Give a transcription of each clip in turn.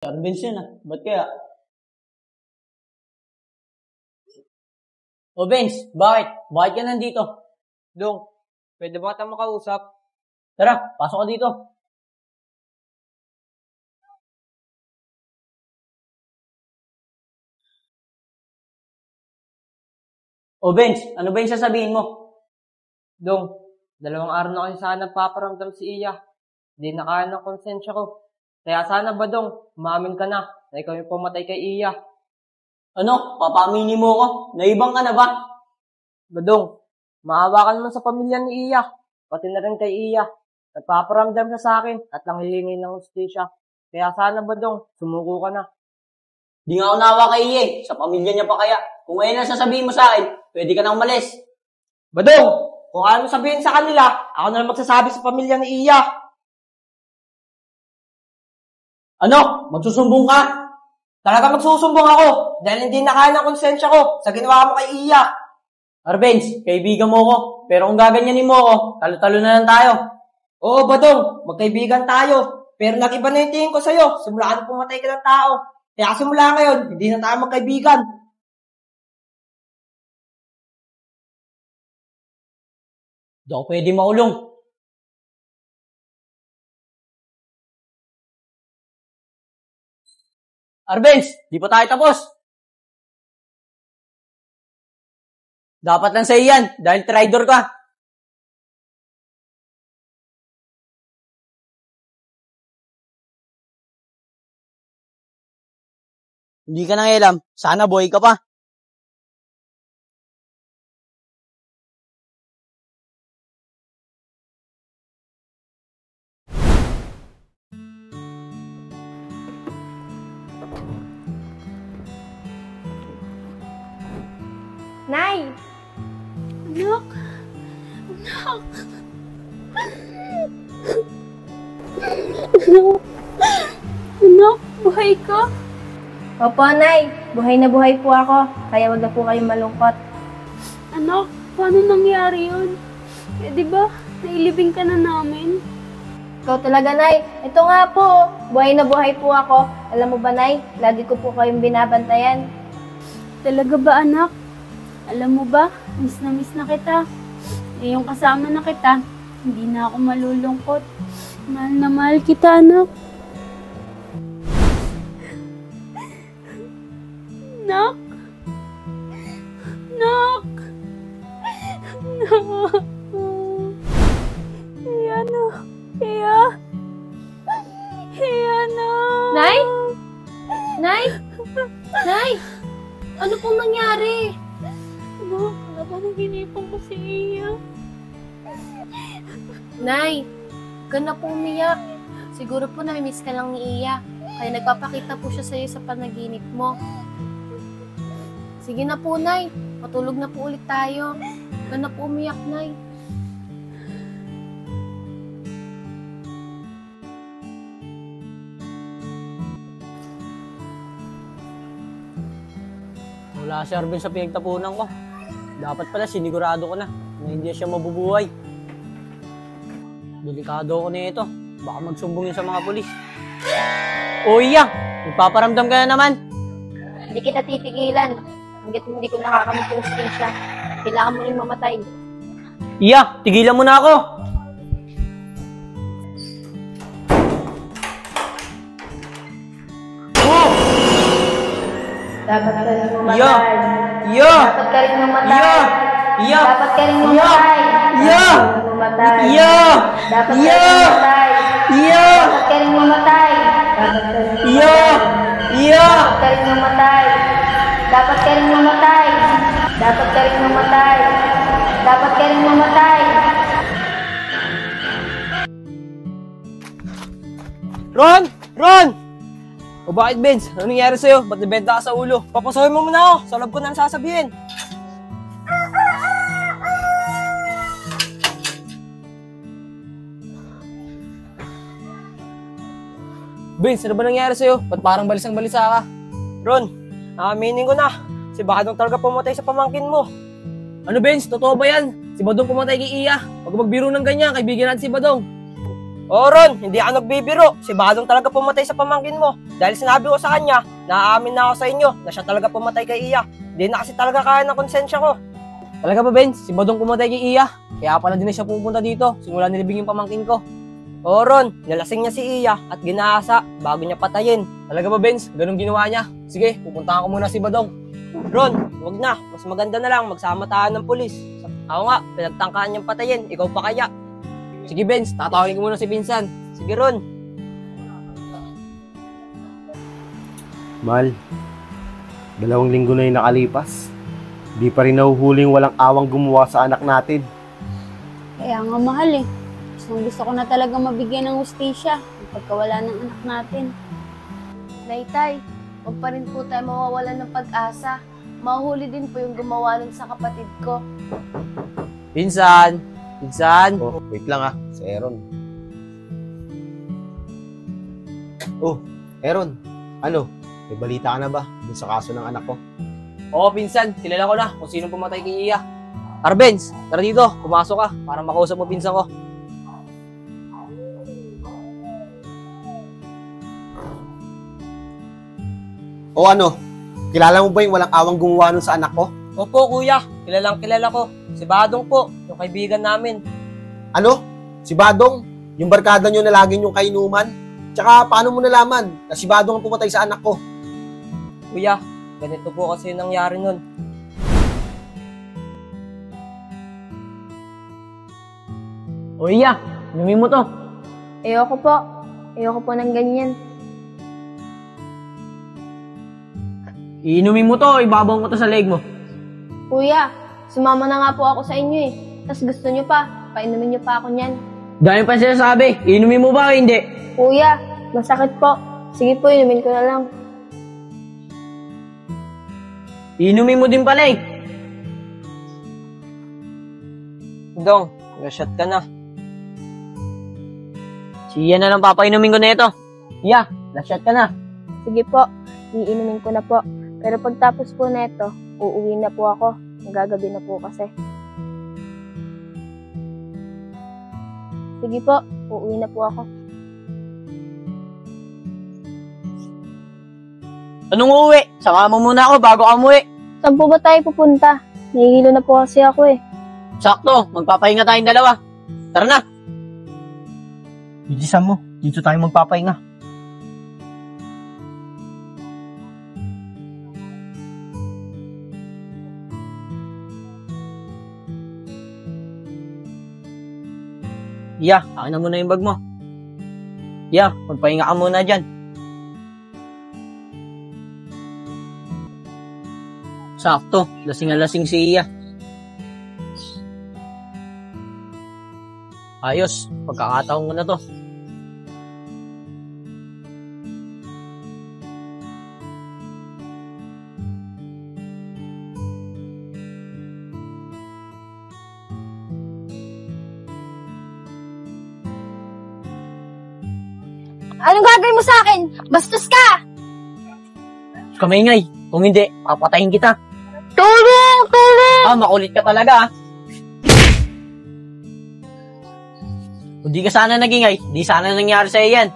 Vince yun Ba't kaya? O Vince, bakit? Bakit ka nandito? Dong, pwede ba kita makausap? Tara, pasok ka dito. O Vince, ano ba yung sasabihin mo? Dong, 2 araw na kasi sana nagpaparamdam si Iya. Hindi na kaya ng konsensya ko. Kaya sana ba, Dong, umamin ka na ikaw yung pumatay kay Iya. Ano? Papamini mo ko? Naibang ka na ba? Badong, maawa ka naman sa pamilya ni Iya. Pati na rin kay Iya. Nagpaparamdam siya sa akin at lang hilingi ng hustisya. Kaya sana ba, Dong, sumuko ka na. Di nga ako nawa kay Iye. Sa pamilya niya pa kaya. Kung ngayon na sasabihin mo sa akin, pwede ka na umalis. Badong, kung ano sabihin sa kanila, ako na lang magsasabi sa pamilya ni Iya. Ano? Magsusumbong ka? Talaga magsusumbong ako dahil hindi na kaya ng konsensya ko sa ginawa mo kay Iya. Vince, kaibigan mo ko. Pero kung gaganyanin mo ko, talo-talo na lang tayo. Oo, Badong, magkaibigan tayo. Pero nag-iba na yung tingin ko sa'yo. Simula ka na pumatay ka ng tao. Kaya simula ngayon, hindi na tayo magkaibigan. Di ako pwede maulong. Vince, di pa tayo tapos. Dapat lang sa'yo yan, dahil traitor ka. Hindi ka nang alam, sana buhay ka pa. Nay! Anak! Anak! Anak, buhay ka? Opo, Nay. Buhay na buhay po ako. Kaya wag na po kayong malungkot. Anak, paano nangyari yun? Di ba, nailibing ka na namin? Ikaw talaga, Nay. Ito nga po. Buhay na buhay po ako. Alam mo ba, Nay? Lagi ko po kayong binabantayan. Talaga ba, anak? Alam mo ba, miss na kita. Ngayong kasama na kita, hindi na ako malulungkot. Mahal na mahal kita, anak. Nak! Nak! Nak! Iya na. Iya. Iya na. Nay? Nay? Nay? Ano pong nangyari? Anak, napanaginipan ko si Iya. Nay, huwag ka na po umiyak. Siguro po namimiss ka lang ni Iya. Kaya nagpapakita po siya sa'yo sa panaginip mo. Sige na po, Nay. Matulog na po ulit tayo. Huwag ka na po umiyak, Nay. Wala si Arvin sa pinagtapunan ko. Dapat pala sinigurado ko na hindi siya mabubuhay. Delikado ako nito. Baka magsumbong yun sa mga pulis. O Iya, magpaparamdam ka na naman. Hindi kita titigilan. Hanggat hindi ko nakakamit yung siya. Kailangan mo rin mamatay. Iya, tigilan mo na ako. Dapat ka rin mamatay. Iya! Iya! Dapat ka rin mamatay. Iya! Iya! Dapat ka rin mamatay. Iya! Iya! Dapat ka rin Iya! mamatay. Iya! Dapat ka rin mamatay. Dapat ka rin Iya! Iya! Dapat ka rin mamatay. Dapat ka rin mamatay. Dapat ka rin mamatay. Dapat ka rin mamatay. Ron! Ron! O bakit, Benz? Ano nangyari sa'yo? Ba't nabenta ka sa ulo? Papasahin mo muna ako. Sa loob ko na sasabihin. Benz, ano ba nangyari sa'yo? Ba't parang balisang-balisa ka? Ron, aminin ko na. Si Badong talaga pumatay sa pamangkin mo. Ano, Benz? Totoo ba yan? Si Badong pumatay kay Iya. Huwag magbiro ng ganyan. Kaibigan natin si Badong. Oo, Ron, hindi ako nagbibiro. Si Badong talaga pumatay sa pamangkin mo. Dahil sinabi ko sa kanya, naaamin na ako sa inyo na siya talaga pumatay kay Iya. Hindi na kasi talaga kaya ng konsensya ko. Talaga ba, Benz? Si Badong pumatay kay Iya. Kaya pala din na siya pupunta dito. Simula nilibing yung pamangkin ko. Oo, Ron, nalasing niya si Iya at ginaasa bago niya patayin. Talaga ba, Benz? Ganun ginawa niya. Sige, pupuntahan ko muna si Badong. Ron, wag na. Mas maganda na lang magsama tayo ng pulis. Ako nga, pinagtangkaan niyang patayin. Ikaw pa kaya? Sige, Benz. Tatawagin ko muna si Pinsan. Sige, Ron. Mahal, 2 linggo na yung nakalipas. Di pa rin nahuhuling walang awang gumawa sa anak natin. Kaya nga mahal eh. Gusto ko na talaga mabigyan ng hustisya ang pagkawala ng anak natin. Naytay, huwag pa rin po tayo mawawalan ng pag-asa. Mahuli din po yung gumawa nun sa kapatid ko. Pinsan! Pinsan! Oh, wait lang si Aaron. Oh, Aaron, ano? May balita ka na ba dun sa kaso ng anak ko? Oo, Pinsan. Kilala ko na kung sino pumatay kay Iya. Benz, tara dito. Pumasok ka para makausap mo pinsan ko. O ano? Kilala mo ba yung walang awang gumawa nun sa anak ko? Opo, kuya. Kilalang kilala ko. Si Badong po, yung kaibigan namin. Ano? Si Badong? Yung barkada nyo na lagi yung kainuman? Tsaka paano mo nalaman na si Badong ang pumatay sa anak ko? Kuya, ganito po kasi nangyari nun. O Iya, inumin mo to. Ayoko po. Ayoko po ng ganyan. Iinumin mo to, ibabaw mo to sa leg mo. Kuya, sumama na nga po ako sa inyo eh. Tapos gusto nyo pa, painumin nyo pa ako niyan. Dahil pa sinasabi, iinumin mo ba o hindi? Kuya, masakit po. Sige po, inumin ko na lang. Iinumin mo din pala eh. Dong, nag-shot ka na. Siya na lang papainumin ko na ito. Iya, na-shot ka na. Sige po, iinumin ko na po. Pero pagtapos po na ito, uuwi na po ako. Gagabi na po kasi. Sige po, uuwi na po ako. Anong uuwi? Saka mo muna ako bago ka umuwi. Saan po ba tayo pupunta? Nahihilo na po kasi ako eh. Sakto, magpapahinga tayong dalawa. Tara na. Bilisan mo, dito tayo magpapahinga. Iya, akin na muna yung bag mo. Iya, magpahinga ka muna dyan. Sakto, lasing na lasing si Iya. Ayos, pagkakataon ko na to. Anong gagawin mo sa akin? Bastos ka! Kamingay, kung hindi, papatayin kita. Tulong! Tulong! Makulit ka talaga. Kung di ka sana nagingay, di sana nangyari sa'yo yan.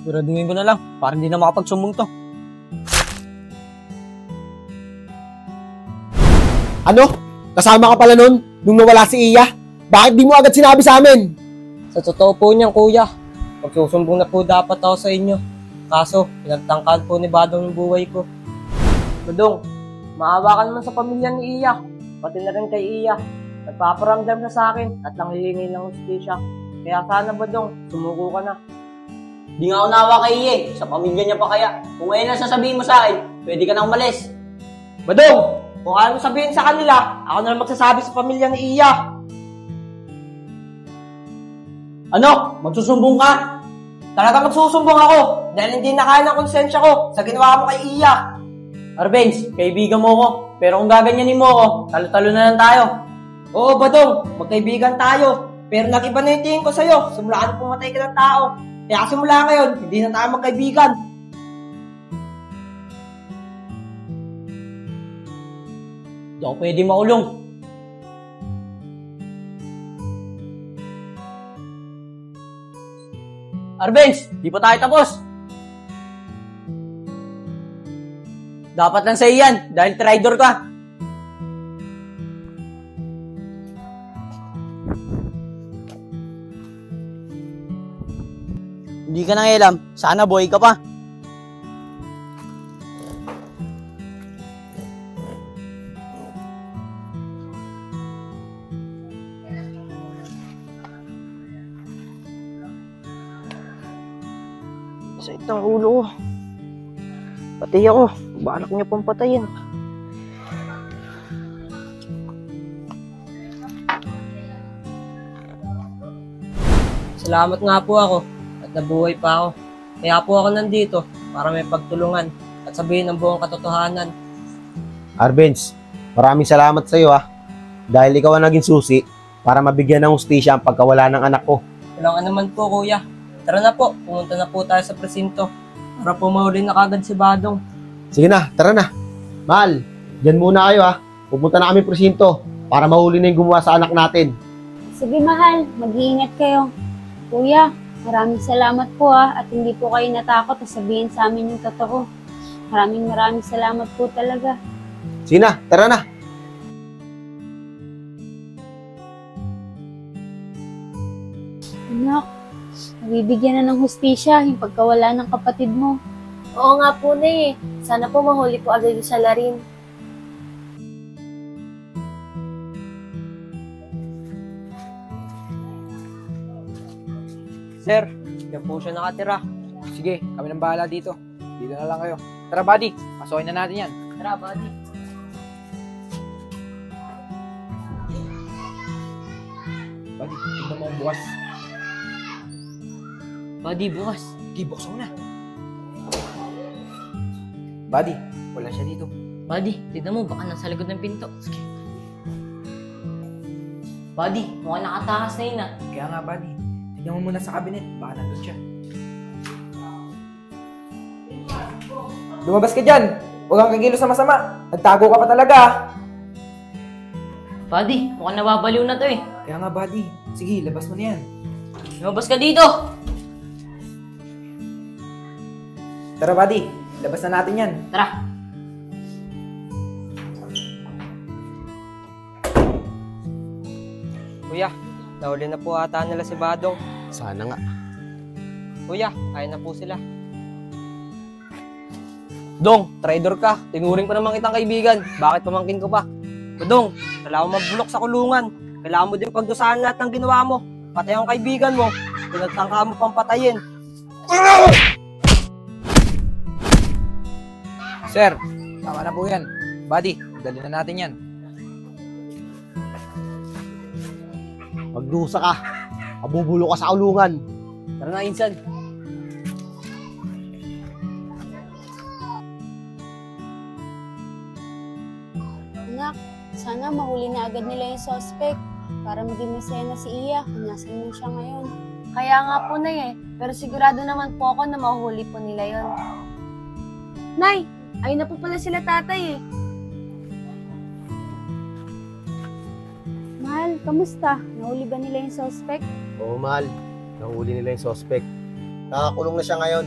Siguraduhin ko na lang, para hindi na makapagsumbong to. Ano? Kasama ka pala nun nung nawala si Iya? Bakit di mo agad sinabi sa amin? Sa totoo po niyan, kuya. Magsusumbong na po dapat ako sa inyo. Kaso, pinagtangkaan po ni Badong yung buhay ko. Badong, maawa ka naman sa pamilya ni Iya. Pati na rin kay Iya. Nagpaparamdam na sa akin at nangihingi ng hustisya. Kaya sana, Badong, sumuko ka na. Di nga ako nawa kay Iye, sa pamilya niya pa kaya. Kung ngayon na sasabihin mo sa akin, pwede ka nang umalis. Badong, kung ano sabihin sa kanila, ako na lang magsasabi sa pamilya ni Iya. Ano? Magsusumbong ka? Talaga magsusumbong ako dahil hindi na kaya ng konsensya ko sa ginawa mo kay Iya. Arbenz, kaibigan mo ko. Pero kung gaganyanin mo ko, talo-talo na lang tayo. Oo, Badong, magkaibigan tayo. Pero nag-iba na yung tingin ko sa'yo. Simula ka na pumatay ka ng tao. Kaya simula ngayon, hindi na tayo magkaibigan. Hindi ako pwede makulong. Arbenz, di pa tayo tapos. Dapat lang sa'yo yan, dahil traitor ka. Hindi ka nangialam, sana buhay ka pa. Sakit ang ulo ko. Pati ako, balak niya pang patayin. Salamat nga po ako at nabuhay pa ako. Kaya po ako nandito para may pagtulungan at sabihin ang buong katotohanan. Arbenz, maraming salamat sa iyo dahil ikaw ang naging susi para mabigyan ng hustisya ang pagkawala ng anak ko. Walang anuman po, kuya. Tara na po, pumunta na po tayo sa presinto para po mahuli na kagad si Badong. Sige na, tara na. Mahal, dyan muna kayo Pupunta na kami presinto para mahuli na yung gumawa sa anak natin. Sige mahal, mag-iingat kayo. Kuya, maraming salamat po at hindi po kayo natakot na sabihin sa amin yung totoo. Maraming salamat po talaga. Sige na, tara na. Anak, nabibigyan na ng hustisya yung pagkawala ng kapatid mo. Oo nga po, Nay. Sana po mahuli po agad yung salarin. Sir, yan po siya nakatira. Sige, kami nang bahala dito. Dito na lang kayo. Tara, buddy. Pasukin na natin yan. Tara, buddy. Buddy, tignan mo ang bukas. Buddy, bukas. Sige, buksan mo na. Buddy, wala siya dito. Buddy, tignan mo, baka nasa likod ng pinto. Sige. Buddy, mukhang nakatakas na yun Kaya nga, buddy. Tignan mo muna sa cabinet. Baka nandun siya. Lumabas ka dyan! Huwag kang kagilos na masama. Nagtago ka pa talaga. Buddy, mukhang nababaliw na to Kaya nga, buddy. Sige, labas mo na yan. Lumabas ka dito! Tara, buddy. Labas na natin yan. Tara! Kuya, nahuli na po ata nila si Badong. Sana nga. Kuya, kaya na po sila. Dong, traitor ka. Tinuring pa naman kitang kaibigan. Bakit pamangkin ko pa? Dong, kailangan mo mabulok sa kulungan. Kailangan mo din pagdusahan lahat ng ginawa mo. Patay ang kaibigan mo. Pinagtangka mo pang patayin. Sir, tama na po yan. Buddy, dali na natin yan. Magdusa ka. Mabubulo ka sa kulungan. Tara na, Insan. Anak, sana mahuli na agad nila yung suspect para maging masaya na si Iya kung nasan mo siya ngayon. Kaya nga po, Nay Pero sigurado naman po ako na mahuli po nila yon. Nay, ayun na po pala sila tatay Mahal, kamusta? Nahuli ba nila yung suspect? Oo, mahal. Nahuli nila yung suspect. Nakakulong na siya ngayon.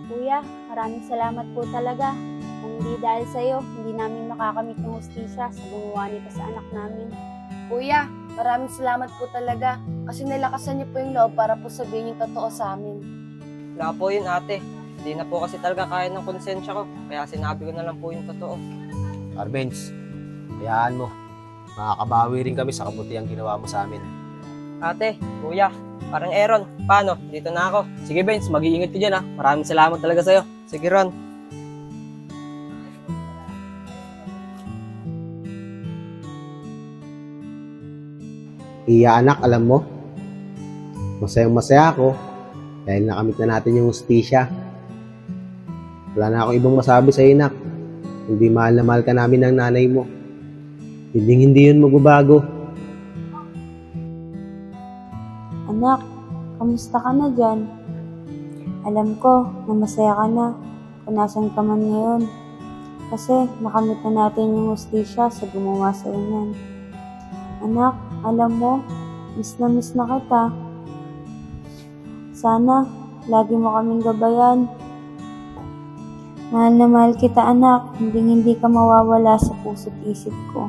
Kuya, maraming salamat po talaga. Kung hindi dahil sa'yo, hindi namin makakamit ng hustisya sa gumawa nito sa anak namin. Kuya, maraming salamat po talaga kasi nilakasan niyo po yung loob para po sabihin yung totoo sa amin. Wala po yun, ate. Hindi na po kasi talaga kaya ng konsensya ko. Kaya sinabi ko na lang po yung totoo. Arbenz, hayaan mo. Makakabawi rin kami sa kabutihang ginawa mo sa amin. Ate, kuya, parang Aaron. Paano? Dito na ako. Sige, Benz, mag-iingat ka dyan Maraming salamat talaga sa'yo. Sige, Ron. Iya anak, alam mo, masayang-masaya ako dahil nakamit na natin yung hustisya. Wala na akong ibang masabi sa inak. Hindi mahal na mahal ka namin ng nanay mo. Hindi yun magbabago. Anak, kamusta ka na dyan? Alam ko na masaya ka na kung nasan ka man ngayon. Kasi nakamit na natin yung hustisya sa gumawa sa inyan. Anak, alam mo, miss na kita. Sana, lagi mo kaming gabayan. Mahal na mahal kita, anak. Hindi ka mawawala sa puso't isip ko.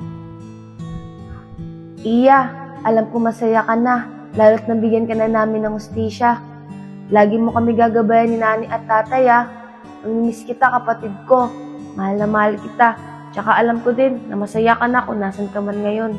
Iya, alam ko masaya ka na, lalo't nabigyan ka na namin ng hustisya. Lagi mo kami gagabayan ni nani at tatay, ah. Namimiss kita, kapatid ko. Mahal na mahal kita. Tsaka alam ko din na masaya ka na kung nasan ka man ngayon.